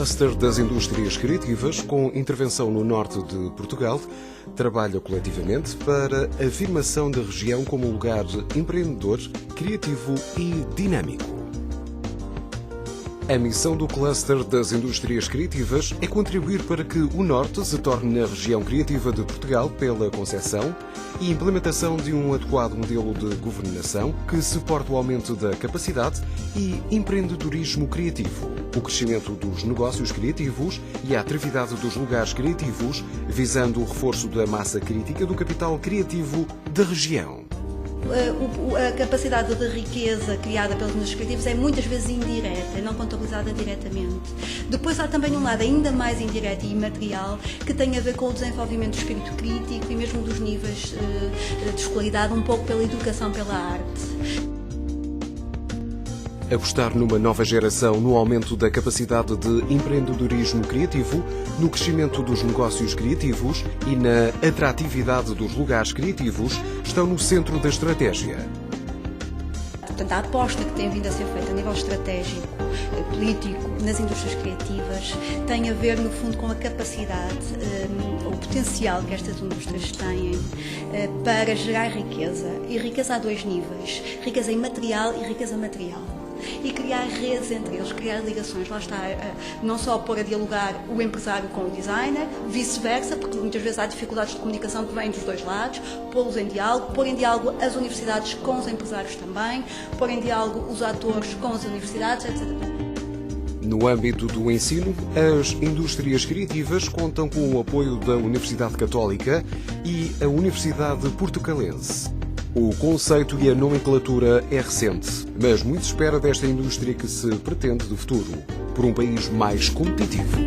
cluster das indústrias criativas, com intervenção no norte de Portugal, trabalha coletivamente para a afirmação da região como um lugar empreendedor, criativo e dinâmico. A missão do cluster das indústrias criativas é contribuir para que o Norte se torne a região criativa de Portugal pela concepção e implementação de um adequado modelo de governação que suporte o aumento da capacidade e empreendedorismo criativo, o crescimento dos negócios criativos e a atividade dos lugares criativos, visando o reforço da massa crítica do capital criativo da região. A capacidade de riqueza criada pelos indústrias criativos é muitas vezes indireta, não contabilizada diretamente. Depois há também um lado ainda mais indireto e imaterial que tem a ver com o desenvolvimento do espírito crítico e mesmo dos níveis de escolaridade, um pouco pela educação, pela arte. Apostar numa nova geração, no aumento da capacidade de empreendedorismo criativo, no crescimento dos negócios criativos e na atratividade dos lugares criativos estão no centro da estratégia. Portanto, a aposta que tem vindo a ser feita a nível estratégico, político, nas indústrias criativas, tem a ver, no fundo, com a capacidade, o potencial que estas indústrias têm para gerar riqueza. E riqueza a dois níveis, riqueza imaterial e riqueza material. E criar redes entre eles, criar ligações, lá está, não só pôr a dialogar o empresário com o designer, vice-versa, porque muitas vezes há dificuldades de comunicação que vêm dos dois lados, pô-los em diálogo, pôr em diálogo as universidades com os empresários também, pôr em diálogo os atores com as universidades, etc. No âmbito do ensino, as indústrias criativas contam com o apoio da Universidade Católica e a Universidade Portucalense. O conceito e a nomenclatura é recente, mas muito se espera desta indústria que se pretende do futuro, por um país mais competitivo.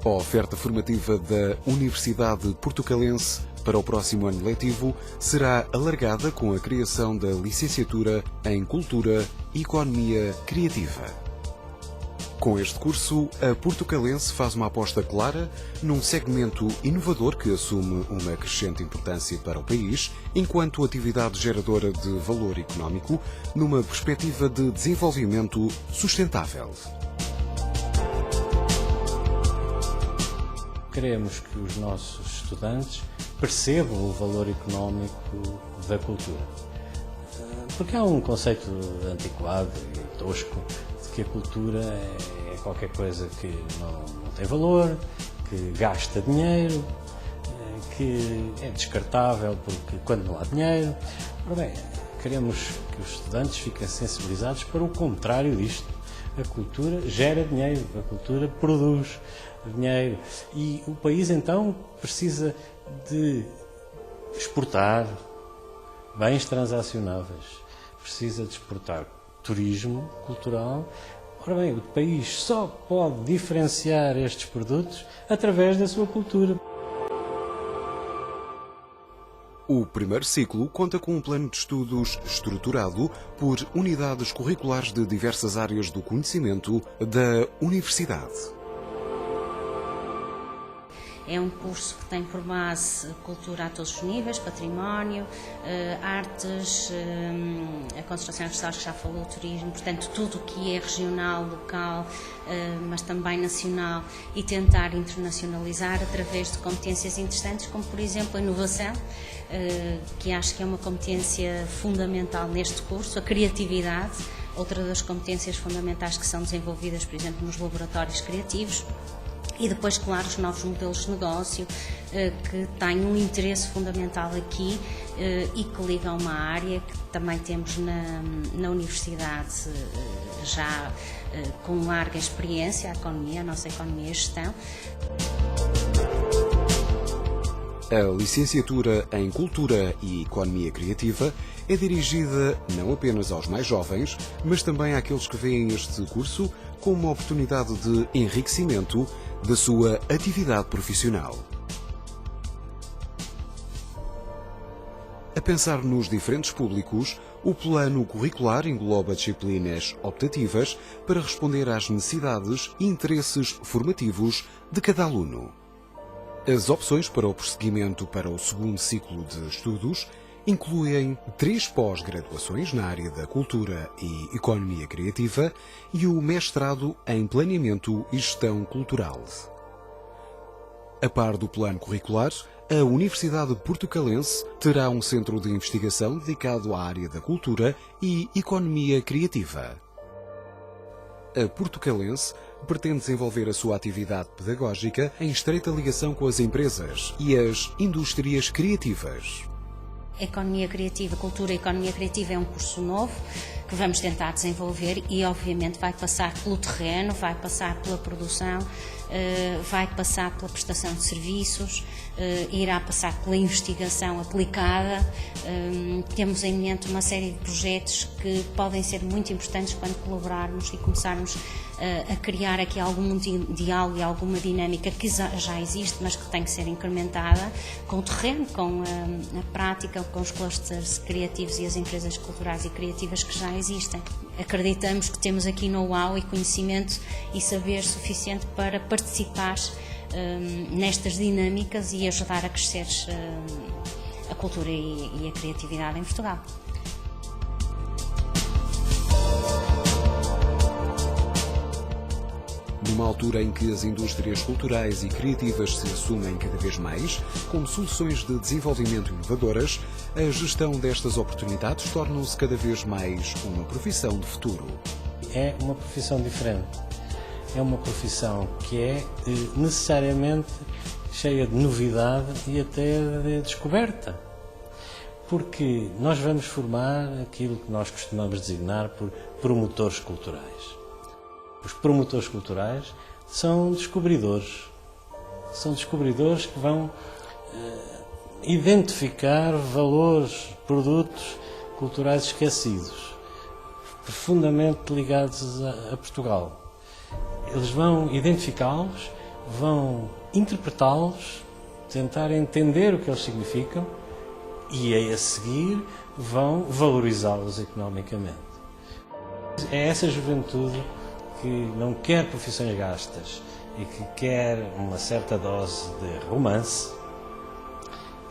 A oferta formativa da Universidade Portucalense para o próximo ano letivo será alargada com a criação da licenciatura em Cultura e Economia Criativa. Com este curso, a Portucalense faz uma aposta clara num segmento inovador que assume uma crescente importância para o país, enquanto atividade geradora de valor económico, numa perspectiva de desenvolvimento sustentável. Queremos que os nossos estudantes percebam o valor económico da cultura. Porque há um conceito antiquado e tosco de que a cultura é qualquer coisa que não tem valor, que gasta dinheiro, que é descartável porque quando não há dinheiro. Ora bem, queremos que os estudantes fiquem sensibilizados para o contrário disto. A cultura gera dinheiro, a cultura produz dinheiro e o país então precisa de exportar bens transacionáveis, precisa de exportar turismo cultural. Ora bem, o país só pode diferenciar estes produtos através da sua cultura. O primeiro ciclo conta com um plano de estudos estruturado por unidades curriculares de diversas áreas do conhecimento da universidade. É um curso que tem por base cultura a todos os níveis, património, artes, a construção universal que já falou, turismo, portanto tudo o que é regional, local, mas também nacional e tentar internacionalizar através de competências interessantes, como por exemplo a inovação, que acho que é uma competência fundamental neste curso, a criatividade, outra das competências fundamentais que são desenvolvidas, por exemplo, nos laboratórios criativos. E depois, claro, os novos modelos de negócio que têm um interesse fundamental aqui e que ligam a uma área que também temos na universidade já com larga experiência, a economia, a nossa economia e a gestão. A licenciatura em Cultura e Economia Criativa é dirigida não apenas aos mais jovens, mas também àqueles que veem este curso como uma oportunidade de enriquecimento da sua atividade profissional. A pensar nos diferentes públicos, o plano curricular engloba disciplinas optativas para responder às necessidades e interesses formativos de cada aluno. As opções para o prosseguimento para o segundo ciclo de estudos incluem 3 pós-graduações na área da cultura e economia criativa e o mestrado em planeamento e gestão cultural. A par do plano curricular, a Universidade Portucalense terá um centro de investigação dedicado à área da cultura e economia criativa. A Portucalense pretende desenvolver a sua atividade pedagógica em estreita ligação com as empresas e as indústrias criativas. Economia Criativa, Cultura e Economia Criativa é um curso novo que vamos tentar desenvolver e obviamente vai passar pelo terreno, vai passar pela produção, vai passar pela prestação de serviços, irá passar pela investigação aplicada. Temos em mente uma série de projetos que podem ser muito importantes quando colaborarmos e começarmos a criar aqui algum diálogo e alguma dinâmica que já existe, mas que tem que ser incrementada com o terreno, com a prática, com os clusters criativos e as empresas culturais e criativas que já existem. Acreditamos que temos aqui know-how e conhecimento e saber suficiente para participar nestas dinâmicas e ajudar a crescer a cultura e a criatividade em Portugal. Numa altura em que as indústrias culturais e criativas se assumem cada vez mais como soluções de desenvolvimento inovadoras, a gestão destas oportunidades torna-se cada vez mais uma profissão de futuro. É uma profissão diferente. É uma profissão que é necessariamente cheia de novidade e até de descoberta. Porque nós vamos formar aquilo que nós costumamos designar por promotores culturais. Os promotores culturais são descobridores. São descobridores que vão identificar valores, produtos culturais esquecidos, profundamente ligados a Portugal. Eles vão identificá-los, vão interpretá-los, tentar entender o que eles significam e, a seguir, vão valorizá-los economicamente. É essa juventude que não quer profissões gastas e que quer uma certa dose de romance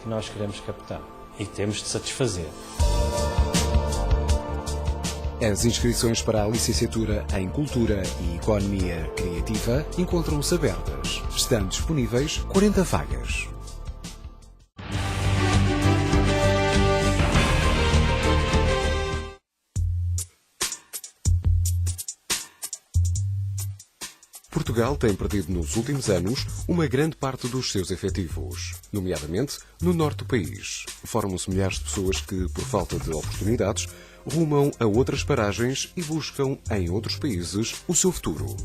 que nós queremos captar e temos de satisfazer. As inscrições para a licenciatura em Cultura e Economia Criativa encontram-se abertas. Estão disponíveis 40 vagas. Portugal tem perdido nos últimos anos uma grande parte dos seus efetivos, nomeadamente no norte do país. Formam-se milhares de pessoas que, por falta de oportunidades, rumam a outras paragens e buscam, em outros países, o seu futuro.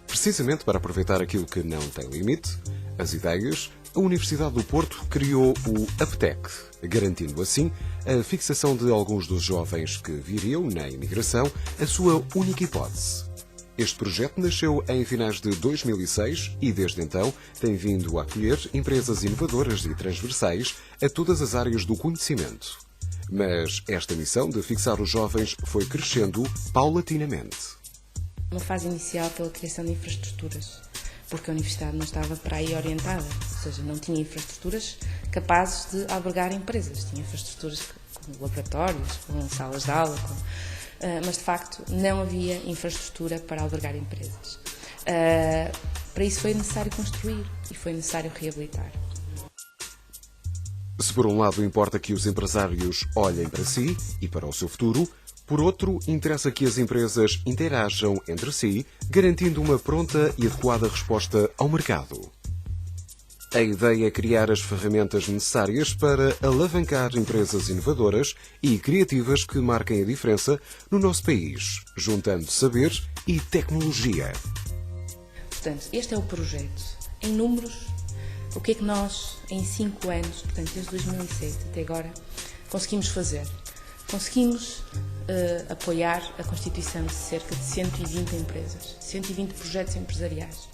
Precisamente para aproveitar aquilo que não tem limite, as ideias, a Universidade do Porto criou o UPTEC, garantindo assim a fixação de alguns dos jovens que viriam, na imigração, a sua única hipótese. Este projeto nasceu em finais de 2006 e, desde então, tem vindo a acolher empresas inovadoras e transversais a todas as áreas do conhecimento. Mas esta missão de fixar os jovens foi crescendo paulatinamente. Uma fase inicial pela criação de infraestruturas, porque a universidade não estava para aí orientada, ou seja, não tinha infraestruturas capazes de albergar empresas. Tinha infraestruturas como laboratórios, com salas de aula, mas de facto não havia infraestrutura para albergar empresas. Para isso foi necessário construir e foi necessário reabilitar. Se por um lado importa que os empresários olhem para si e para o seu futuro, por outro, interessa que as empresas interajam entre si, garantindo uma pronta e adequada resposta ao mercado. A ideia é criar as ferramentas necessárias para alavancar empresas inovadoras e criativas que marquem a diferença no nosso país, juntando saber e tecnologia. Portanto, este é o projeto. Em números, o que é que nós, em 5 anos, portanto, desde 2007 até agora, conseguimos fazer? conseguimos apoiar a constituição de cerca de 120 empresas, 120 projetos empresariais.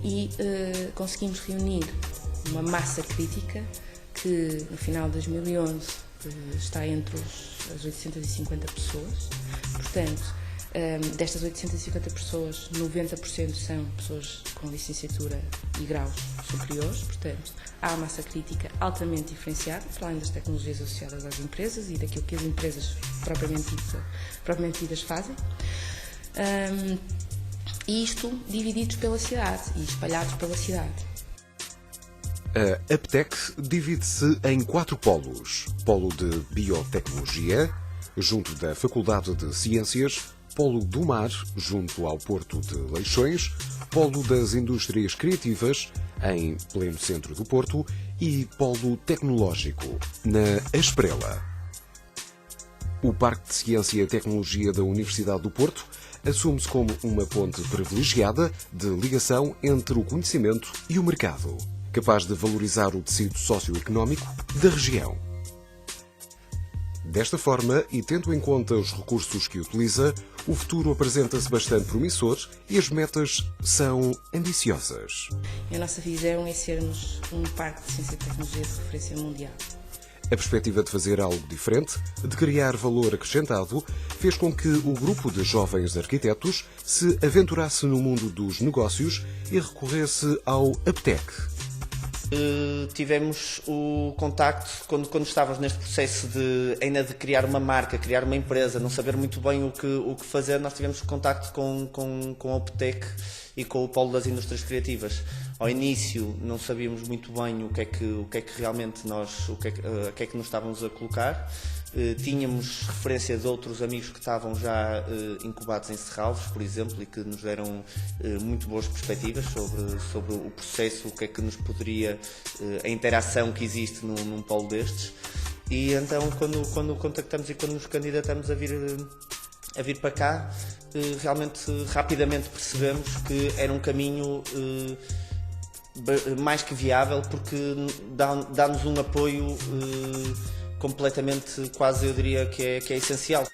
E conseguimos reunir uma massa crítica que, no final de 2011, está entre as 850 pessoas. Portanto, destas 850 pessoas, 90% são pessoas com licenciatura e graus superiores. Portanto, há uma massa crítica altamente diferenciada, para além das tecnologias associadas às empresas e daquilo que as empresas propriamente ditas fazem. E isto divididos pela cidade e espalhados pela cidade. A APTEC divide-se em 4 polos. Polo de Biotecnologia, junto da Faculdade de Ciências, Polo do Mar, junto ao Porto de Leixões, Polo das Indústrias Criativas, em pleno centro do Porto, e Polo Tecnológico, na Esprela. O Parque de Ciência e Tecnologia da Universidade do Porto assume-se como uma ponte privilegiada de ligação entre o conhecimento e o mercado, capaz de valorizar o tecido socioeconómico da região. Desta forma, e tendo em conta os recursos que utiliza, o futuro apresenta-se bastante promissor e as metas são ambiciosas. A nossa visão é sermos um parque de ciência e tecnologia de referência mundial. A perspectiva de fazer algo diferente, de criar valor acrescentado, fez com que o grupo de jovens arquitetos se aventurasse no mundo dos negócios e recorresse ao APTEC. Tivemos o contacto quando estávamos neste processo ainda de criar uma marca, criar uma empresa, não saber muito bem o que fazer. Nós tivemos contacto com a APTEC e com o Polo das Indústrias Criativas. Ao início não sabíamos muito bem o que é que realmente a que é que nos estávamos a colocar. Tínhamos referência de outros amigos que estavam já incubados em Serralves, por exemplo, e que nos deram muito boas perspectivas sobre o processo, o que é que nos poderia, a interação que existe num polo destes. E então, quando contactamos e quando nos candidatamos a vir para cá, realmente rapidamente percebemos que era um caminho mais que viável, porque dá-nos um apoio completamente, quase eu diria que é essencial.